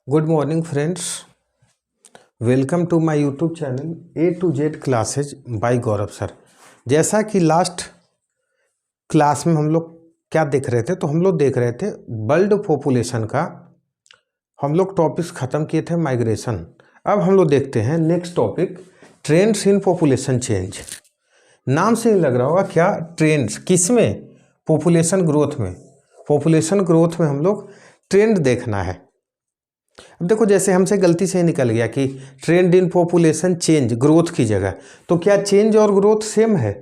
Good morning friends, welcome to my YouTube channel A to Z classes by Gaurav sir. जैसा कि last class में हम लोग क्या देख रहे थे, तो हम लोग देख रहे थे वर्ल्ड पॉपुलेशन का हम लोग टॉपिक्स ख़त्म किए थे, माइग्रेशन। अब हम लोग देखते हैं next topic, trends in population change. नाम से ही लग रहा होगा क्या ट्रेंड्स, किस में? पॉपुलेशन ग्रोथ में। पॉपुलेशन ग्रोथ में हम लोग ट्रेंड देखना है। अब देखो, जैसे हमसे गलती से ही निकल गया कि trend in population change, growth की जगह, तो क्या चेंज और ग्रोथ सेम है?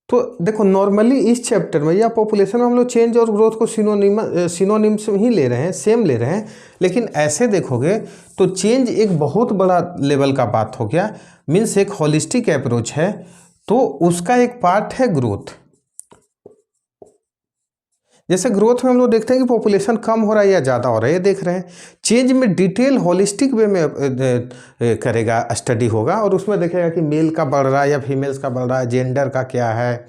तो देखो, नॉर्मली इस चैप्टर में या पॉपुलेशन में हम लोग चेंज और ग्रोथ को सिनोनिम्स ही ले रहे हैं, सेम ले रहे हैं। लेकिन ऐसे देखोगे तो चेंज एक बहुत बड़ा लेवल का बात हो गया, मीन्स एक होलिस्टिक अप्रोच है, तो उसका एक पार्ट है ग्रोथ। जैसे ग्रोथ में हम लोग देखते हैं कि पॉपुलेशन कम हो रहा है या ज़्यादा हो रहा है, ये देख रहे हैं। चेंज में डिटेल होलिस्टिक वे में करेगा, स्टडी होगा, और उसमें देखेगा कि मेल का बढ़ रहा है या फीमेल्स का बढ़ रहा है, जेंडर का क्या है,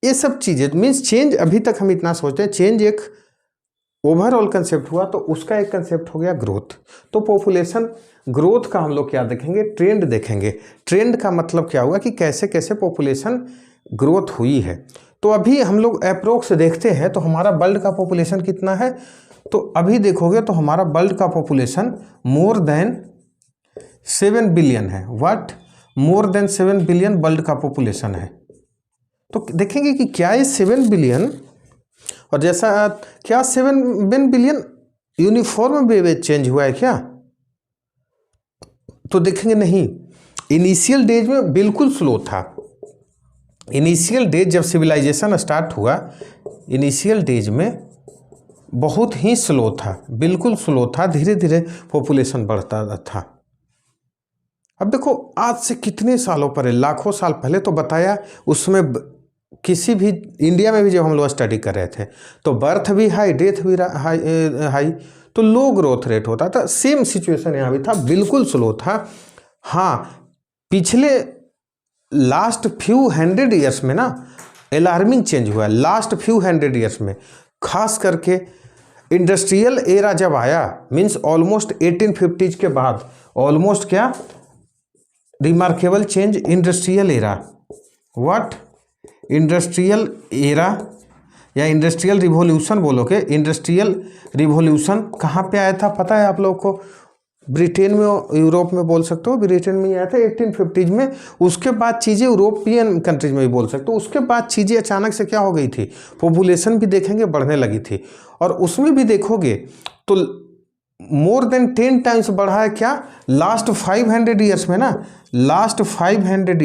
ये सब चीज़ें। मीन्स चेंज, अभी तक हम इतना सोचते हैं चेंज एक ओवरऑल कंसेप्ट हुआ, तो उसका एक कंसेप्ट हो गया ग्रोथ। तो पॉपुलेशन ग्रोथ का हम लोग क्या देखेंगे? ट्रेंड देखेंगे। ट्रेंड का मतलब क्या हुआ कि कैसे कैसे पॉपुलेशन ग्रोथ हुई है। तो अभी हम लोग अप्रोक्स देखते हैं, तो हमारा वर्ल्ड का पॉपुलेशन कितना है? तो अभी देखोगे तो हमारा वर्ल्ड का पॉपुलेशन मोर देन 7 बिलियन है। What? More than 7 billion world का पॉपुलेशन है। तो देखेंगे कि क्या ये 7 बिलियन, और जैसा क्या 7 बिलियन यूनिफॉर्म वे में चेंज हुआ है क्या? तो देखेंगे नहीं, इनिशियल डेज में बिल्कुल स्लो था। इनिशियल डेज जब सिविलाइजेशन स्टार्ट हुआ, इनिशियल डेज में बहुत ही स्लो था, बिल्कुल स्लो था, धीरे धीरे पॉपुलेशन बढ़ता था। अब देखो, आज से कितने सालों पहले, लाखों साल पहले तो बताया, उसमें किसी भी इंडिया में भी जब हम लोग स्टडी कर रहे थे तो बर्थ भी हाई, डेथ भी हाई, तो लो ग्रोथ रेट होता था। सेम सिचुएशन यहाँ भी था, बिल्कुल स्लो था। हाँ, पिछले लास्ट फ्यू 100 ईयर्स में ना अलार्मिंग चेंज हुआ है। लास्ट फ्यू 100 ईयर्स में खास करके इंडस्ट्रियल एरा जब आया, मीन्स ऑलमोस्ट 1850s के बाद, ऑलमोस्ट क्या remarkable change, industrial era. What? Industrial era या इंडस्ट्रियल रिवॉल्यूशन बोलोगे। इंडस्ट्रियल रिवॉल्यूशन कहाँ पे आया था पता है आप लोग को? ब्रिटेन में, यूरोप में बोल सकते हो, ब्रिटेन में आया था 1850s में। उसके बाद चीज़ें यूरोपियन कंट्रीज में भी बोल सकते हो। उसके बाद चीज़ें अचानक से क्या हो गई थी, पॉपुलेशन भी देखेंगे बढ़ने लगी थी, और उसमें भी देखोगे तो मोर देन 10 टाइम्स बढ़ा है क्या लास्ट 500 ईयर्स में ना। लास्ट 500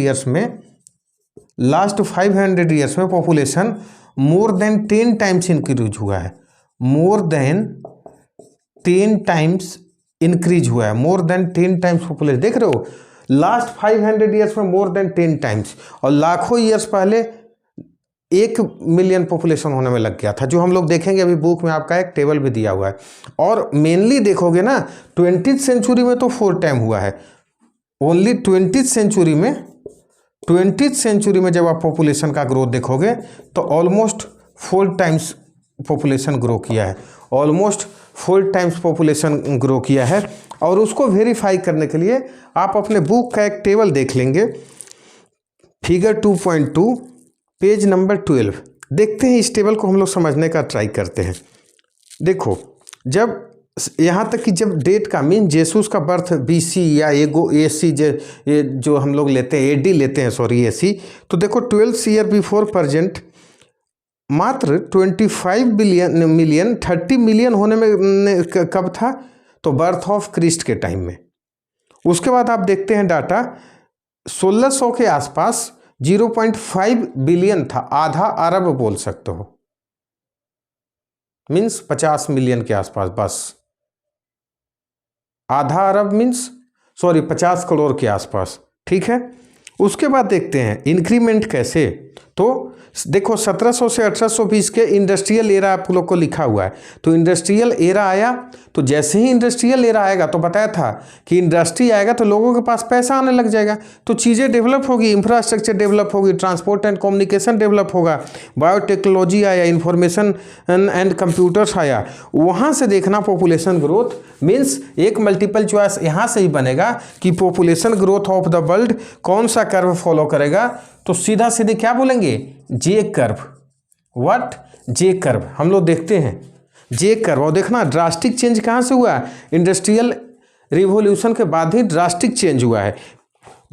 ईयर्स में population more than 10 times increase हुआ है। मोर देन 10 टाइम्स इंक्रीज हुआ है, मोर देन 10 टाइम्स पॉपुलेशन। देख रहे हो, लास्ट 500 ईयर्स में मोर देन 10 टाइम्स, और लाखों ईयर्स पहले 1 मिलियन पॉपुलेशन होने में लग गया था, जो हम लोग देखेंगे अभी बुक में, आपका एक टेबल भी दिया हुआ है। और मेनली देखोगे ना 20th सेंचुरी में तो 4 टाइम हुआ है, ओनली 20th सेंचुरी में जब आप पॉपुलेशन का ग्रोथ देखोगे तो ऑलमोस्ट 4 टाइम्स पॉपुलेशन ग्रो किया है, ऑलमोस्ट 4 टाइम्स पॉपुलेशन ग्रो किया है। और उसको वेरीफाई करने के लिए आप अपने बुक का एक टेबल देख लेंगे, फिगर 2.2 पेज नंबर 12। देखते हैं, इस टेबल को हम लोग समझने का ट्राई करते हैं। देखो, जब यहाँ तक कि जब डेट का मीन जेसूस का बर्थ BC या AC जो हम लोग लेते हैं, AD लेते हैं, सॉरी AC, तो देखो 12 ईयर बिफोर प्रेजेंट मात्र 25 मिलियन 30 मिलियन होने में कब था? तो बर्थ ऑफ क्रिस्ट के टाइम में। उसके बाद आप देखते हैं डाटा 1600 के आसपास 0.5 बिलियन था, आधा अरब बोल सकते हो, मीन्स 50 मिलियन के आसपास, बस आधा अरब मीन्स 50 करोड़ के आसपास, ठीक है। उसके बाद देखते हैं इंक्रीमेंट कैसे। तो देखो 1700 से 1820 के इंडस्ट्रियल एरा आप लोग को लिखा हुआ है, तो इंडस्ट्रियल एरा आया तो जैसे ही इंडस्ट्रियल एरा आएगा, तो बताया था कि इंडस्ट्री आएगा तो लोगों के पास पैसा आने लग जाएगा, तो चीज़ें डेवलप होगी, इंफ्रास्ट्रक्चर डेवलप होगी, ट्रांसपोर्ट एंड कम्युनिकेशन डेवलप होगा, बायोटेक्नोलॉजी आया, इंफॉर्मेशन एंड कंप्यूटर्स आया। वहाँ से देखना पॉपुलेशन ग्रोथ मीन्स एक मल्टीपल चॉइस यहाँ से ही बनेगा कि population growth of the world कौन सा कर्व फॉलो करेगा, तो सीधा सीधे क्या बोलेंगे, J curve. What? J curve. हम लोग देखते हैं जे कर्व, और देखना ड्रास्टिक चेंज कहाँ से हुआ, इंडस्ट्रियल रिवॉल्यूशन के बाद ही ड्रास्टिक चेंज हुआ है।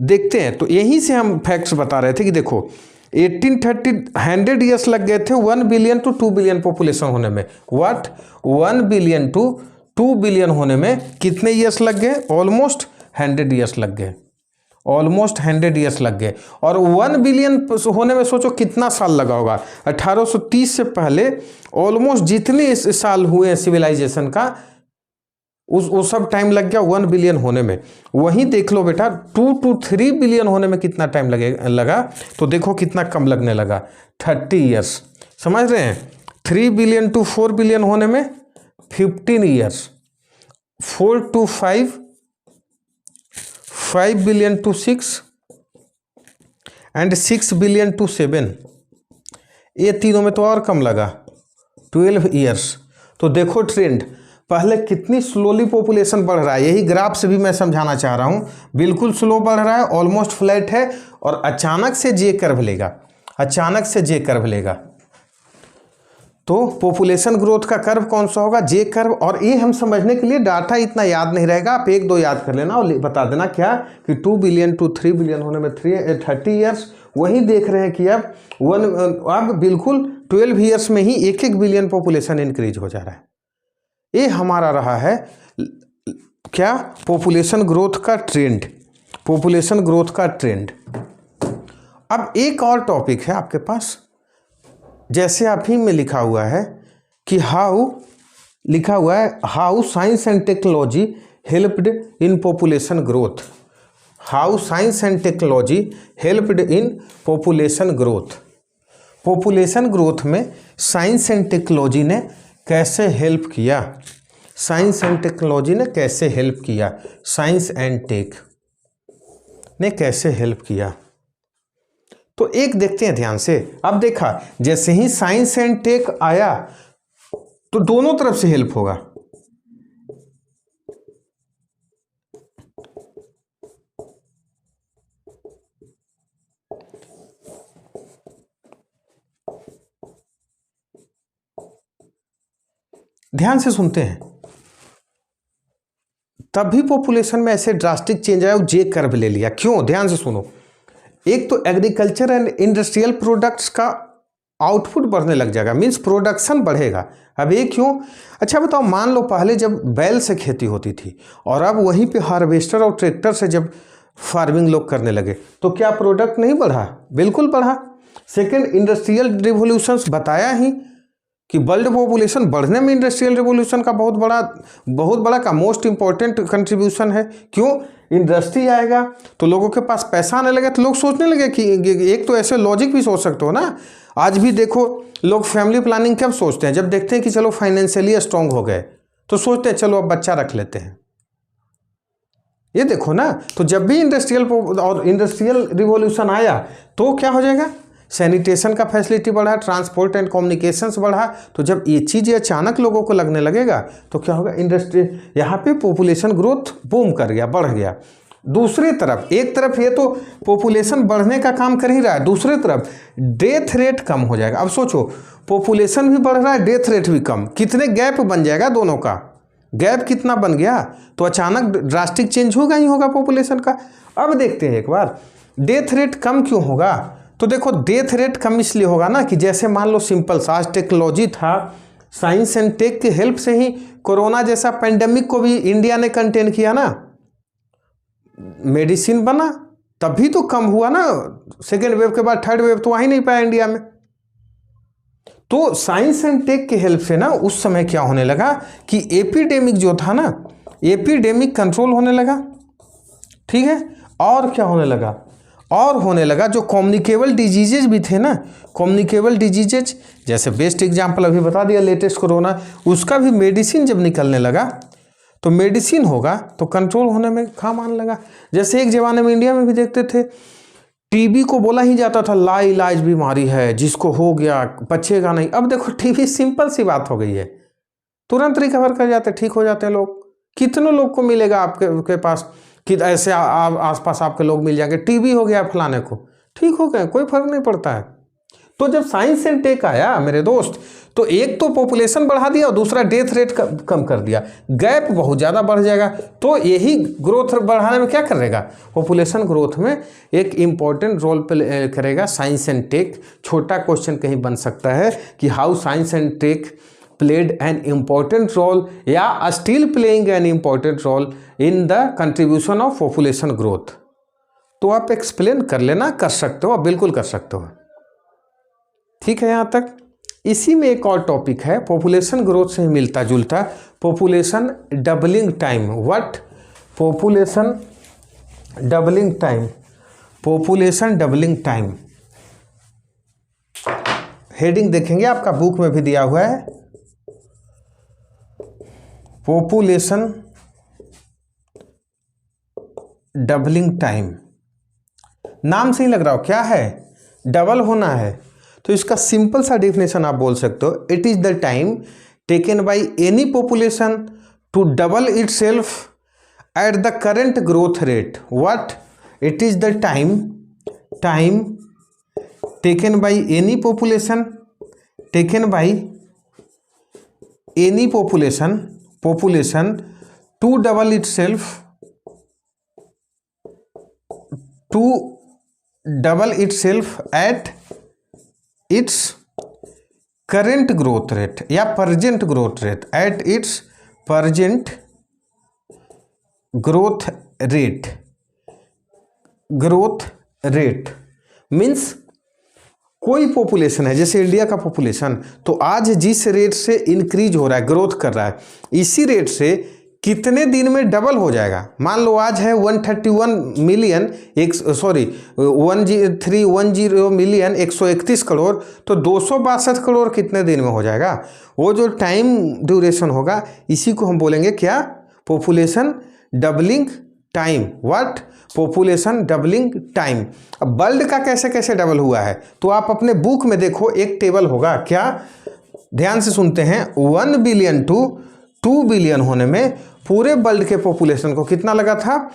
देखते हैं, तो यहीं से हम फैक्ट्स बता रहे थे कि देखो 1830 100 ईयर्स लग गए थे 1 बिलियन टू 2 बिलियन पॉपुलेशन होने में। व्हाट? 1 बिलियन टू 2 बिलियन होने में कितने ईयर्स लग गए, ऑलमोस्ट 100 ईयर्स लग गए, ऑलमोस्ट 100 ईयर्स लग गए। और 1 बिलियन होने में सोचो कितना साल लगा होगा, 1830 से पहले ऑलमोस्ट जितने साल हुए हैं सिविलाइजेशन का, उस सब टाइम लग गया 1 बिलियन होने में। वहीं देख लो बेटा 2 to 3 बिलियन होने में कितना टाइम लगा, तो देखो कितना कम लगने लगा, 30 ईयर्स। समझ रहे हैं? 3 बिलियन टू 4 बिलियन होने में 15 years, 4 to 5 billion to 6 and 6 billion to 7, ये तीनों में तो और कम लगा, 12 ईयर्स। तो देखो ट्रेंड, पहले कितनी स्लोली पॉपुलेशन बढ़ रहा है, यही ग्राफ से भी मैं समझाना चाह रहा हूँ। बिल्कुल स्लो बढ़ रहा है, ऑलमोस्ट फ्लैट है, और अचानक से जे कर्व लेगा, अचानक से जे कर्व लेगा। तो पॉपुलेशन ग्रोथ का कर्व कौन सा होगा, जे कर्व। और ये हम समझने के लिए डाटा इतना याद नहीं रहेगा, आप 1-2 याद कर लेना और बता देना क्या कि 2 बिलियन टू 3 बिलियन होने में 30 ईयर्स। वही देख रहे हैं कि अब बिल्कुल 12 ईयर्स में ही 1-1 बिलियन पॉपुलेशन इंक्रीज हो जा रहा है। ये हमारा रहा है क्या, पॉपुलेशन ग्रोथ का ट्रेंड, पॉपुलेशन ग्रोथ का ट्रेंड। अब एक और टॉपिक है आपके पास, जैसे आप ही में लिखा हुआ है कि how science and technology helped in population growth. How science and technology helped in population growth. Population growth में साइंस एंड टेक्नोलॉजी ने कैसे हेल्प किया, साइंस एंड टेक्नोलॉजी ने कैसे हेल्प किया, साइंस एंड टेक ने कैसे हेल्प किया। तो एक देखते हैं ध्यान से। अब देखा, जैसे ही साइंस एंड टेक आया तो दोनों तरफ से हेल्प होगा। ध्यान से सुनते हैं, तभी पॉपुलेशन में ऐसे ड्रास्टिक चेंज आया, जे कर्व ले लिया। क्यों? ध्यान से सुनो। एक तो एग्रीकल्चर एंड इंडस्ट्रियल प्रोडक्ट्स का आउटपुट बढ़ने लग जाएगा, मीन्स प्रोडक्शन बढ़ेगा। अब ये क्यों? अच्छा बताओ, मान लो पहले जब बैल से खेती होती थी और अब वहीं पे हार्वेस्टर और ट्रैक्टर से जब फार्मिंग लोग करने लगे, तो क्या प्रोडक्ट नहीं बढ़ा? बिल्कुल बढ़ा। सेकेंड, इंडस्ट्रियल रिवोल्यूशंस बताया ही कि वर्ल्ड पॉपुलेशन बढ़ने में इंडस्ट्रियल रिवोल्यूशन का बहुत बड़ा का मोस्ट इंपॉर्टेंट कंट्रीब्यूशन है। क्यों? इंडस्ट्री आएगा तो लोगों के पास पैसा आने लगे, तो लोग सोचने लगे कि एक तो ऐसे लॉजिक भी सोच सकते हो ना, आज भी देखो लोग फैमिली प्लानिंग कब सोचते हैं, जब देखते हैं कि चलो फाइनेंशियली स्ट्रांग हो गए तो सोचते हैं चलो अब बच्चा रख लेते हैं। ये देखो ना, तो जब भी इंडस्ट्रियल रिवॉल्यूशन आया तो क्या हो जाएगा, सैनिटेशन का फैसिलिटी बढ़ा, ट्रांसपोर्ट एंड कम्युनिकेशंस बढ़ा। तो जब ये चीज़ें अचानक लोगों को लगने लगेगा तो क्या होगा, इंडस्ट्री यहाँ पे पॉपुलेशन ग्रोथ बूम कर गया, बढ़ गया। दूसरी तरफ, एक तरफ ये तो पॉपुलेशन बढ़ने का काम कर ही रहा है, दूसरी तरफ डेथ रेट कम हो जाएगा। अब सोचो, पॉपुलेशन भी बढ़ रहा है, डेथ रेट भी कम, कितने गैप बन जाएगा दोनों का, गैप कितना बन गया, तो अचानक ड्रास्टिक चेंज होगा ही होगा पॉपुलेशन का। अब देखते हैं एक बार, डेथ रेट कम क्यों होगा, तो देखो डेथ रेट कम इसलिए होगा ना कि जैसे मान लो सिंपल सा, आज टेक्नोलॉजी था, साइंस एंड टेक की हेल्प से ही कोरोना जैसा पेंडेमिक को भी इंडिया ने कंटेन किया ना, मेडिसिन बना तभी तो कम हुआ ना। सेकेंड वेव के बाद थर्ड वेव तो आ ही नहीं पाया इंडिया में। तो साइंस एंड टेक की हेल्प से ना उस समय क्या होने लगा कि एपिडेमिक जो था ना, एपिडेमिक कंट्रोल होने लगा, ठीक है। और क्या होने लगा, और होने लगा जो कम्युनिकेबल डिजीजेज भी थे ना, कम्युनिकेबल डिजीजेज, जैसे बेस्ट एग्जांपल अभी बता दिया लेटेस्ट कोरोना, उसका भी मेडिसिन जब निकलने लगा, तो मेडिसिन होगा तो कंट्रोल होने में काम आने लगा। जैसे एक जमाने में इंडिया में भी देखते थे, टीबी को बोला ही जाता था लाइलाज बीमारी है, जिसको हो गया बचेगा नहीं। अब देखो टीबी सिंपल सी बात हो गई है, तुरंत रिकवर कर जाते, ठीक हो जाते हैं लोग। कितने लोग को मिलेगा आपके पास कि ऐसे आसपास आपके लोग मिल जाएंगे, टीबी हो गया फलाने को, ठीक हो गए, कोई फर्क नहीं पड़ता है। तो जब साइंस एंड टेक आया मेरे दोस्त, तो एक तो पॉपुलेशन बढ़ा दिया और दूसरा डेथ रेट कम कर दिया, गैप बहुत ज़्यादा बढ़ जाएगा। तो यही ग्रोथ बढ़ाने में क्या करेगा, पॉपुलेशन ग्रोथ में एक इम्पॉर्टेंट रोल प्ले करेगा साइंस एंड टेक। छोटा क्वेश्चन कहीं बन सकता है कि how science and tech played an important role या still playing an important role in the contribution of population growth. तो आप एक्सप्लेन कर लेना, कर सकते हो, बिल्कुल कर सकते हो, ठीक है यहाँ तक। इसी में एक और टॉपिक है पॉपुलेशन ग्रोथ से मिलता जुलता, population doubling time. What? Population doubling time. Population doubling time heading देखेंगे, आपका बुक में भी दिया हुआ है। पॉपुलेशन डबलिंग टाइम, नाम से ही लग रहा हो क्या है, डबल होना है। तो इसका सिंपल सा डेफिनेशन आप बोल सकते हो, it is the time taken by any population to double itself at the current growth rate. What? It is the time taken by any population to double itself at its current growth rate या present growth rate, at its present growth rate means कोई population है, जैसे India का population, तो आज जिस rate से increase हो रहा है, ग्रोथ कर रहा है, इसी रेट से कितने दिन में डबल हो जाएगा। मान लो आज है 131 मिलियन 130 मिलियन 131 करोड़, तो 262 करोड़ कितने दिन में हो जाएगा। वो जो टाइम ड्यूरेशन होगा इसी को हम बोलेंगे क्या, population doubling time. What? Population doubling time. अब वर्ल्ड का कैसे कैसे डबल हुआ है, तो आप अपने बुक में देखो, एक टेबल होगा, क्या, ध्यान से सुनते हैं। 1 बिलियन टू 2 बिलियन होने में पूरे वर्ल्ड के पॉपुलेशन को कितना लगा था,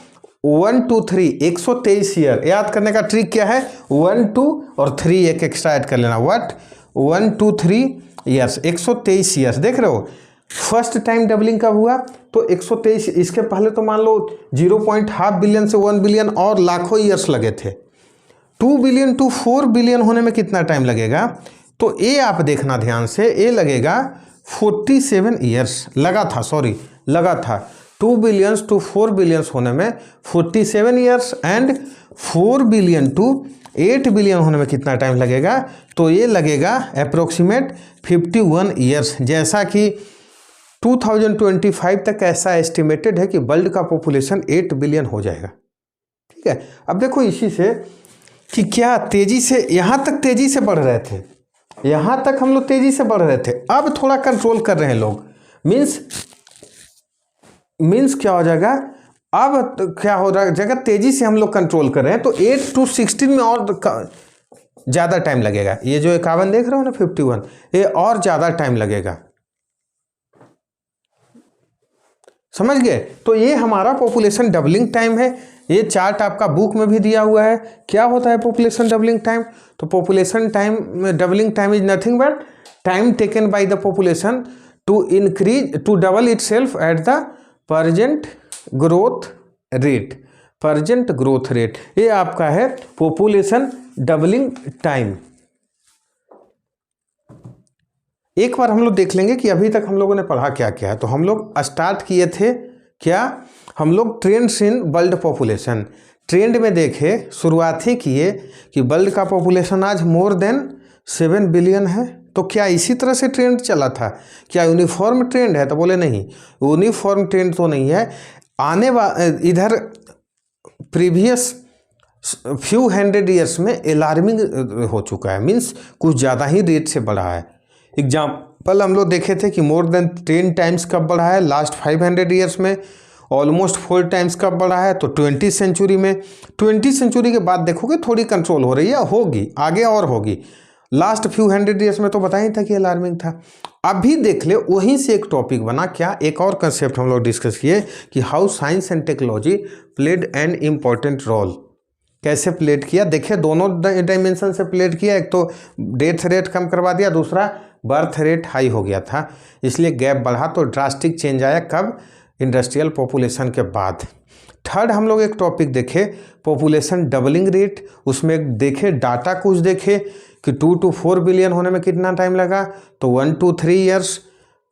1 2 3 123 ईयर। याद करने का ट्रिक क्या है, 1 2 और 3 एक एक्स्ट्रा ऐड कर लेना। व्हाट? 1 2 3 years, 123 years. देख रहे हो फर्स्ट टाइम डबलिंग कब हुआ, तो 123। इसके पहले तो मान लो 0.5 बिलियन से 1 बिलियन और लाखों ईयर्स लगे थे। 2 बिलियन टू 4 बिलियन होने में कितना टाइम लगेगा, तो ये आप देखना ध्यान से, ये लगेगा 47 ईयर्स लगा था। 2 बिलियंस टू 4 बिलियंस होने में 47 years and 4 billion to 8 billion होने में कितना टाइम लगेगा, तो ये लगेगा अप्रोक्सीमेट 51 ईयर्स। जैसा कि 2025 तक ऐसा एस्टिमेटेड है कि वर्ल्ड का पॉपुलेशन 8 बिलियन हो जाएगा। ठीक है, अब देखो इसी से कि क्या तेजी से, यहाँ तक तेजी से बढ़ रहे थे, यहाँ तक हम लोग तेजी से बढ़ रहे थे, अब थोड़ा कंट्रोल कर रहे हैं लोग। मीन्स क्या हो जाएगा, अब क्या हो रहा है, जगह तेजी से हम लोग कंट्रोल कर रहे हैं, तो 8 to 16 में और ज़्यादा टाइम लगेगा। ये जो 51 देख रहे हो ना 51, ये और ज़्यादा टाइम लगेगा, समझ गए। तो ये हमारा पॉपुलेशन डबलिंग टाइम है। ये चार्ट आपका बुक में भी दिया हुआ है। क्या होता है पॉपुलेशन डबलिंग टाइम, तो population time doubling time is nothing but time taken by the population to double itself at the present growth rate. ये आपका है पॉपुलेशन डबलिंग टाइम। एक बार हम लोग देख लेंगे कि अभी तक हम लोगों ने पढ़ा क्या क्या है। तो हम लोग स्टार्ट किए थे क्या, हम लोग trends in world population, trend में देखे, शुरुआत ही किए कि वर्ल्ड का पॉपुलेशन आज मोर देन 7 बिलियन है। तो क्या इसी तरह से ट्रेंड चला था, क्या यूनिफॉर्म ट्रेंड है, तो बोले नहीं, यूनिफॉर्म ट्रेंड तो नहीं है। इधर प्रीवियस फ्यू हंड्रेड ईयर्स में अलार्मिंग हो चुका है, मीन्स कुछ ज़्यादा ही रेट से बढ़ा है। एग्जाम्पल हम लोग देखे थे कि मोर देन 10 टाइम्स कब बढ़ा है लास्ट 500 ईयर्स में, ऑलमोस्ट 4 टाइम्स कब बढ़ा है तो 20 सेंचुरी में। 20 सेंचुरी के बाद देखोगे थोड़ी कंट्रोल हो रही है, होगी आगे और होगी। लास्ट फ्यू 100 ईयर्स में तो पता ही था कि अलार्मिंग था। अभी देख ले वहीं से एक टॉपिक बना क्या, एक और कंसेप्ट हम लोग डिस्कस किए कि how science and technology played an important role. कैसे प्लेड किया, देखिए दोनों डायमेंशन से प्लेड किया। एक तो डेथ रेट कम करवा दिया, दूसरा बर्थ रेट हाई हो गया था, इसलिए गैप बढ़ा तो ड्रास्टिक चेंज आया कब, इंडस्ट्रियल पॉपुलेशन के बाद। थर्ड हम लोग एक टॉपिक देखे पॉपुलेशन डबलिंग रेट, उसमें देखे डाटा कुछ देखे कि 2 to 4 बिलियन होने में कितना टाइम लगा, तो 1 to 3 ईयर्स,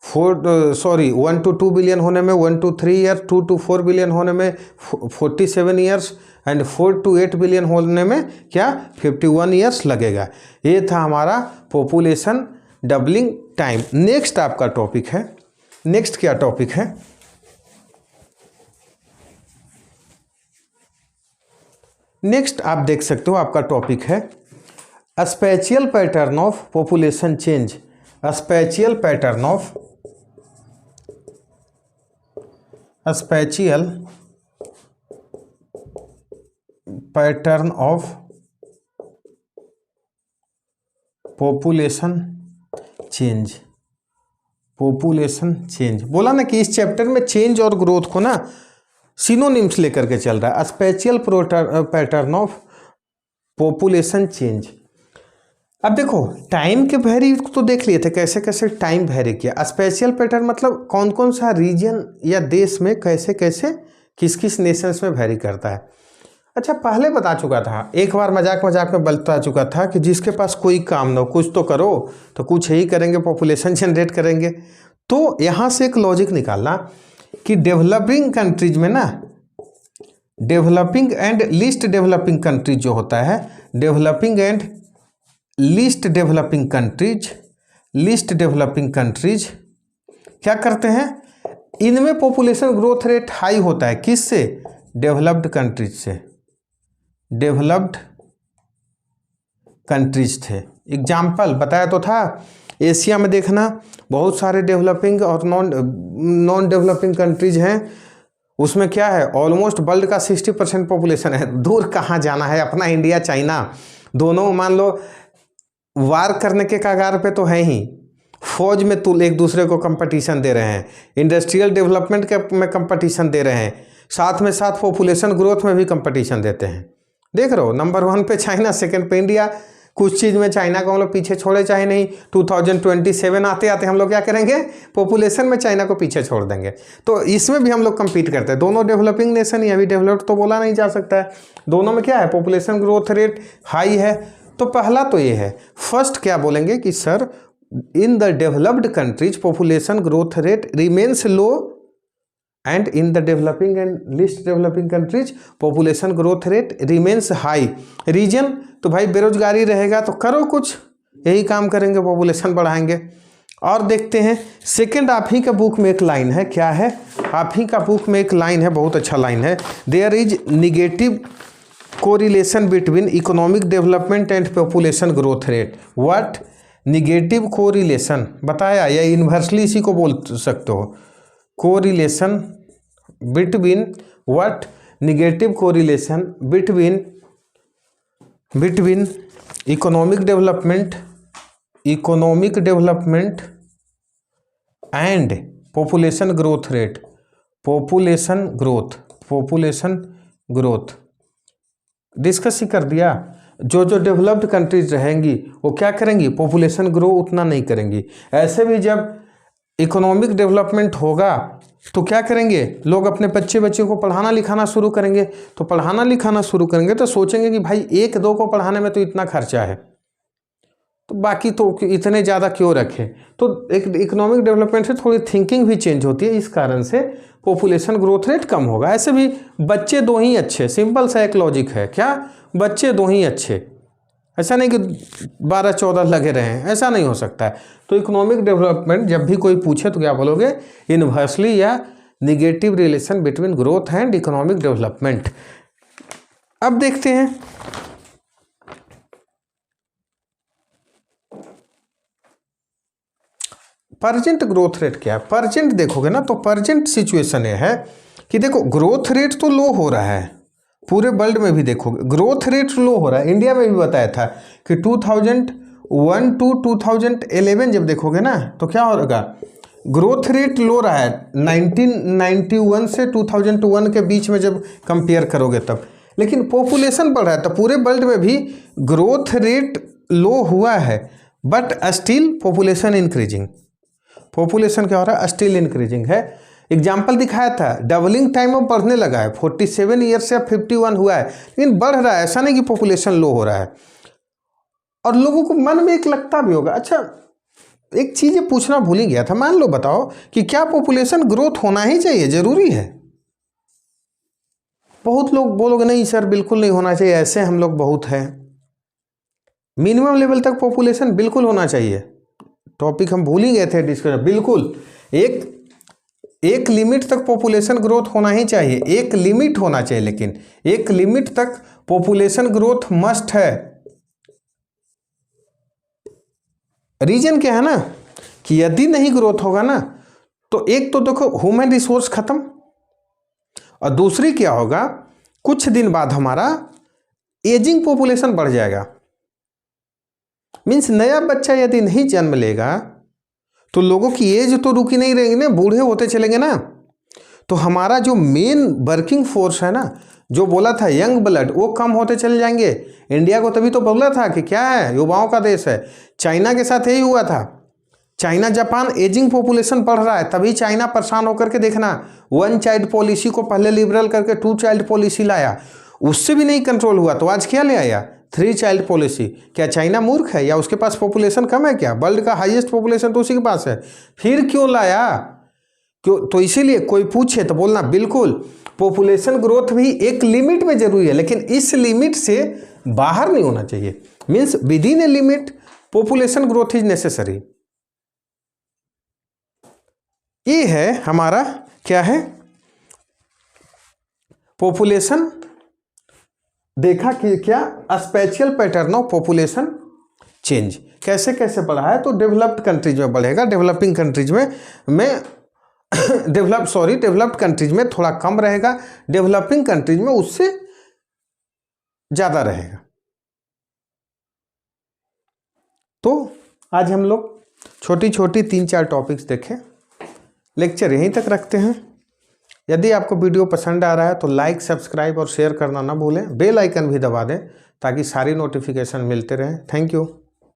1 to 2 बिलियन होने में 1 to 3 ईयर, 2 to 4 बिलियन होने में 47 ईयर्स एंड 4 to 8 बिलियन होने में क्या 51 ईयर्स लगेगा। ये था हमारा पॉपुलेशन डबलिंग टाइम। नेक्स्ट आपका टॉपिक है, नेक्स्ट क्या टॉपिक है, नेक्स्ट आप देख सकते हो आपका टॉपिक है spatial pattern of population change. Spatial pattern of population change. Population change बोला ना कि इस चैप्टर में चेंज और ग्रोथ को ना सिनोनिम्स लेकर के चल रहा है। Spatial pattern of population change. अब देखो टाइम के वैरी तो देख लिए थे कैसे कैसे टाइम वैरी किया। स्पेशियल पैटर्न मतलब कौन कौन सा रीजन या देश में कैसे कैसे किस किस नेशंस में वैरी करता है। अच्छा पहले बता चुका था, एक बार मजाक मजाक में बता चुका था कि जिसके पास कोई काम ना हो कुछ तो करो, तो कुछ ही करेंगे, पॉपुलेशन जनरेट करेंगे। तो यहाँ से एक लॉजिक निकालना कि डेवलपिंग कंट्रीज में ना, developing and least developing countries जो होता है, developing and least developing countries क्या करते हैं, इनमें पॉपुलेशन ग्रोथ रेट हाई होता है। किससे, डेवलप्ड कंट्रीज से, डेवलप्ड कंट्रीज थे। एग्जाम्पल बताया तो था, एशिया में देखना बहुत सारे डेवलपिंग और नॉन डेवलपिंग कंट्रीज हैं, उसमें क्या है ऑलमोस्ट वर्ल्ड का 60% पॉपुलेशन है। दूर कहाँ जाना है, अपना इंडिया चाइना दोनों मान लो वार करने के कगार पे तो है ही, फौज में तुल एक दूसरे को कंपटीशन दे रहे हैं, इंडस्ट्रियल डेवलपमेंट के में कंपटीशन दे रहे हैं, साथ में साथ पॉपुलेशन ग्रोथ में भी कंपटीशन देते हैं। देख रहे हो नंबर 1 पे चाइना, सेकंड पे इंडिया। कुछ चीज़ में चाइना को हम लोग पीछे छोड़े चाहे नहीं, 2027 आते आते हम लोग क्या करेंगे, पॉपुलेशन में चाइना को पीछे छोड़ देंगे। तो इसमें भी हम लोग कम्पीट करते हैं, दोनों डेवलपिंग नेशन ही, अभी डेवलप्ड तो बोला नहीं जा सकता है। दोनों में क्या है, पॉपुलेशन ग्रोथ रेट हाई है। तो पहला तो ये है, फर्स्ट क्या बोलेंगे कि sir in the developed countries population growth rate remains low and in the developing and least developing countries population growth rate remains high. Reason तो भाई बेरोजगारी रहेगा तो करो कुछ, यही काम करेंगे, पॉपुलेशन बढ़ाएंगे। और देखते हैं सेकंड, आप ही का बुक में एक लाइन है, क्या है, आप ही का बुक में एक लाइन है, बहुत अच्छा लाइन है, there is negative correlation between economic development and population growth rate. What, negative correlation बताया, या इन्वर्सली इसी को बोल सकते हो, correlation between, what, negative correlation between economic development and population growth rate, population growth discuss ही कर दिया। जो डेवलप्ड कंट्रीज रहेंगी वो क्या करेंगी, पॉपुलेशन ग्रो उतना नहीं करेंगी। ऐसे भी जब इकोनॉमिक डेवलपमेंट होगा तो क्या करेंगे, लोग अपने बच्चों को पढ़ाना लिखाना शुरू करेंगे। तो पढ़ाना लिखाना शुरू करेंगे तो सोचेंगे कि भाई 1-2 को पढ़ाने में तो इतना खर्चा है, तो बाकी तो इतने ज़्यादा क्यों रखें। तो एक इकोनॉमिक डेवलपमेंट से थोड़ी थिंकिंग भी चेंज होती है, इस कारण से पॉपुलेशन ग्रोथ रेट कम होगा। ऐसे भी बच्चे 2 ही अच्छे, सिंपल सा एक लॉजिक है, क्या, बच्चे 2 ही अच्छे, ऐसा नहीं कि 12-14 लगे रहें, ऐसा नहीं हो सकता है। तो इकोनॉमिक डेवलपमेंट जब भी कोई पूछे तो क्या बोलोगे, इन्वर्सली या negative relation between growth and economic development. अब देखते हैं परजेंट ग्रोथ रेट क्या है? परजेंट देखोगे ना तो परजेंट सिचुएशन ये है कि देखो ग्रोथ रेट तो लो हो रहा है, पूरे वर्ल्ड में भी देखोगे ग्रोथ रेट लो हो रहा है। इंडिया में भी बताया था कि 2001 टू 2011 जब देखोगे ना तो क्या होगा, ग्रोथ रेट लो रहा है 1991 से 2001 के बीच में जब कंपेयर करोगे तब, लेकिन पॉपुलेशन बढ़ रहा है तो पूरे वर्ल्ड में भी ग्रोथ रेट लो हुआ है, but still population increasing. Population क्या हो रहा है? स्टिल इंक्रीजिंग है। एग्जाम्पल दिखाया था, डबलिंग टाइम में बढ़ने लगा है, 47 ईयर से 51 हुआ है, लेकिन बढ़ रहा है, ऐसा नहीं कि पॉपुलेशन लो हो रहा है। और लोगों को मन में एक लगता भी होगा, अच्छा एक चीज़ पूछना भूल ही गया था, मान लो बताओ कि क्या पॉपुलेशन ग्रोथ होना ही चाहिए, जरूरी है? बहुत लोग बोलोगे नहीं सर बिल्कुल नहीं होना चाहिए, ऐसे हम लोग बहुत हैं। मिनिमम लेवल तक पॉपुलेशन बिल्कुल होना चाहिए, टॉपिक हम भूल ही गए थे डिस्कशन। बिल्कुल एक लिमिट तक पॉपुलेशन ग्रोथ होना ही चाहिए, एक लिमिट होना चाहिए, लेकिन एक लिमिट तक पॉपुलेशन ग्रोथ मस्ट है। रीजन क्या है ना कि यदि नहीं ग्रोथ होगा ना तो एक तो देखो ह्यूमन रिसोर्स खत्म, और दूसरी क्या होगा, कुछ दिन बाद हमारा एजिंग पॉपुलेशन बढ़ जाएगा। मीन्स नया बच्चा यदि नहीं जन्म लेगा तो लोगों की एज तो रुकी नहीं रहेगी ना, बूढ़े होते चलेंगे ना, तो हमारा जो मेन वर्किंग फोर्स है ना, जो बोला था यंग ब्लड, वो कम होते चले जाएंगे। इंडिया को तभी तो बोला था कि क्या है, युवाओं का देश है। चाइना के साथ यही हुआ था, चाइना जापान एजिंग पॉपुलेशन बढ़ रहा है, तभी चाइना परेशान होकर के देखना 1 चाइल्ड पॉलिसी को पहले लिबरल करके 2 चाइल्ड पॉलिसी लाया, उससे भी नहीं कंट्रोल हुआ, तो आज क्या ले आया 3 चाइल्ड पॉलिसी। क्या चाइना मूर्ख है या उसके पास पॉपुलेशन कम है? क्या वर्ल्ड का हाईएस्ट पॉपुलेशन तो उसी के पास है, फिर क्यों लाया? क्यों? तो इसीलिए कोई पूछे तो बोलना बिल्कुल पॉपुलेशन ग्रोथ भी एक लिमिट में जरूरी है, लेकिन इस लिमिट से बाहर नहीं होना चाहिए। Means with in a limit population growth is necessary. ये है हमारा क्या है, पॉपुलेशन देखा कि क्या special pattern of population change कैसे कैसे बढ़ा है। तो डेवलप्ड कंट्रीज में बढ़ेगा, डेवलपिंग कंट्रीज में डेवलप्ड कंट्रीज में थोड़ा कम रहेगा, डेवलपिंग कंट्रीज में उससे ज्यादा रहेगा। तो आज हम लोग छोटी छोटी 3-4 टॉपिक्स देखें, लेक्चर यहीं तक रखते हैं। यदि आपको वीडियो पसंद आ रहा है तो लाइक, सब्सक्राइब और शेयर करना ना भूलें, बेल आइकन भी दबा दें ताकि सारी नोटिफिकेशन मिलते रहें। Thank you.